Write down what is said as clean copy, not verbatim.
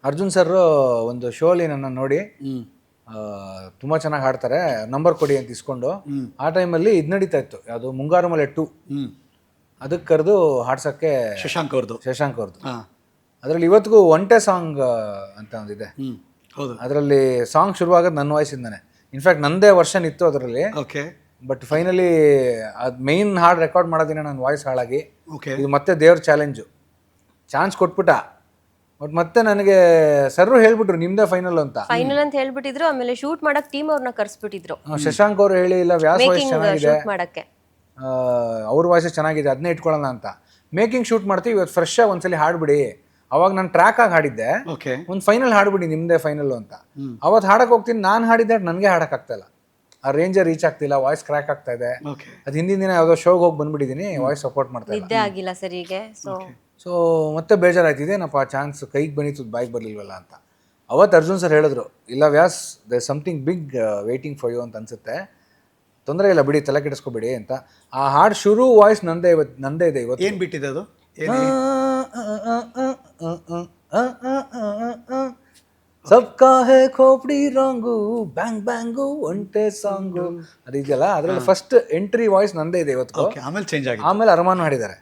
Arjun sir ಒಂದು ಶೋಲಿ ನನ್ನ ನೋಡಿ ತುಂಬ ಚೆನ್ನಾಗಿ ಹಾಡ್ತಾರೆ, ನಂಬರ್ ಕೊಡಿ ಅಂತ ಇಸ್ಕೊಂಡು. ಆ ಟೈಮಲ್ಲಿ ಇದು ನಡೀತಾ ಇತ್ತು, ಯಾವುದು ಮುಂಗಾರು ಮಲೆ 2, ಅದಕ್ಕೆ ಕರೆದು ಹಾಡ್ಸೋಕ್ಕೆ ಶಶಾಂಕ್ ಅವ್ರದ್ದು. ಅದರಲ್ಲಿ ಇವತ್ತಿಗೂ ಒಂಟೆ ಸಾಂಗ್ ಅಂತ ಒಂದಿದೆ, ಹೌದು. ಅದರಲ್ಲಿ ಸಾಂಗ್ ಶುರುವಾಗೋದು ನನ್ನ ವಾಯ್ಸಿಂದಾನೆ. ಇನ್ಫ್ಯಾಕ್ಟ್ ನಂದೇ ವರ್ಷನ್ ಇತ್ತು ಅದರಲ್ಲಿ. ಓಕೆ. ಬಟ್ ಫೈನಲಿ ಅದು ಮೈನ್ ಹಾಡು ರೆಕಾರ್ಡ್ ಮಾಡೋದಿನ ನನ್ನ ವಾಯ್ಸ್ ಹಾಳಾಗಿ, ಓಕೆ, ಇದು ಮತ್ತೆ ದೇವ್ರ ಚಾನ್ಸ್ ಕೊಟ್ಬಿಟ್ಟ. ಬಟ್ ಮತ್ತೆ ನನಗೆ ಸರ್ರು ಹೇಳ್ಬಿಟ್ರು ನಿಮ್ದೇ ಫೈನಲ್ ಅಂತ ಹೇಳ್ಬಿಟ್ಟಿದ್ರು. ಆಮೇಲೆ ಶೂಟ್ ಮಾಡಕ್ ಟೀಮ್ ಅವ್ರನ್ನ ಕರ್ಸ್ಬಿಟ್ಟಿದ್ರು. ಶಶಾಂಕ್ ಅವರು ಹೇಳಿ, ಇಲ್ಲ ವ್ಯಾಸ್ ವಾಯ್ಸ್ ಚೆನ್ನಾಗಿದೆ, ಮಾಡಕ್ಕೆ ಅವ್ರ ವಾಯ್ಸ್ ಚೆನ್ನಾಗಿದೆ, ಅದನ್ನೇ ಇಟ್ಕೊಳ್ಳೋಣ ಅಂತ. ಮೇಕಿಂಗ್ ಶೂಟ್ ಮಾಡ್ತೀವಿ, ಇವತ್ತು ಫ್ರೆಶ್ ಆಗಿ ಒಂದ್ಸಲಿ ಹಾಡ್ಬಿಡಿ. ಅವಾಗ ನಾನು ಟ್ರ್ಯಾಕ್ ಆಗಿ ಹಾಡಿದ್ದೆ, ಒಂದು ಫೈನಲ್ ಹಾಡ್ಬಿಡಿ ನಿಮ್ದೇ ಫೈನಲ್ ಅಂತ. ಅವತ್ತು ಹಾಡಕ್ ಹೋಗ್ತೀನಿ, ನಾನು ಹಾಡಿದ್ದೆ ನನಗೆ ಹಾಡಕ್ ಆಗ್ತಾ ಇಲ್ಲ, ಆ ರೇಂಜ್ ರೀಚ್ ಆಗ್ತಿಲ್ಲ, ವಾಯ್ಸ್ ಕ್ರ್ಯಾಕ್ ಆಗ್ತಾ ಇದೆ. ಅದು ಹಿಂದಿನ ದಿನ ಯಾವುದೋ ಶೋಗೆ ಹೋಗಿ ಬಂದ್ಬಿಟ್ಟಿದ್ದೀನಿ, ವಾಯ್ಸ್ ಸಪೋರ್ಟ್ ಮಾಡ್ತಾ ನಿದ್ದೆ ಆಗಿಲ್ಲ ಸರಿಗೆ. ಸೊ ಮತ್ತೆ ಬೇಜಾರಾಯ್ತಿದೆ, ಏನಪ್ಪ ಚಾನ್ಸ್ ಕೈಗೆ ಬಂದಿತ್ತು, ಬಾಯ್ಗೆ ಬರಲಿಲ್ವಲ್ಲ ಅಂತ. ಅವತ್ತು ಅರ್ಜುನ್ ಸರ್ ಹೇಳಿದ್ರು, ಇಲ್ಲ Vyas, they something big waiting for you ಅಂತ ಅನ್ಸುತ್ತೆ, ತೊಂದರೆ ಇಲ್ಲ ಬಿಡಿ, ತಲೆ ಕೆಡಿಸ್ಕೊಬೇಡಿ ಅಂತ. ಆ ಹಾಡು ಶುರು ವಾಯ್ಸ್ ನಂದೇ ಇದೆ ಇವತ್ತು. ಏನು ಬಿಟ್ಟಿದೆ ಅದು? ಸಬ್ಕಾ ಹೇ ಖೋಪಡಿ ರಾಂಗು ಬ್ಯಾಂಗ್ ಬ್ಯಾಂಗು ಒಂಟೆ ಸಾಂಗು ಅದಿದೆಯಲ್ಲ, ಅದರಲ್ಲಿ ಫಸ್ಟ್ ಎಂಟ್ರಿ ವಾಯ್ಸ್ ನಂದೇ ಇದೆ ಇವತ್ತು. ಆಮೇಲೆ ಚೇಂಜ್ ಆಗಿದೆ, ಆಮೇಲೆ ಅರಮಾನು ಹಾಡಿದ್ದಾರೆ.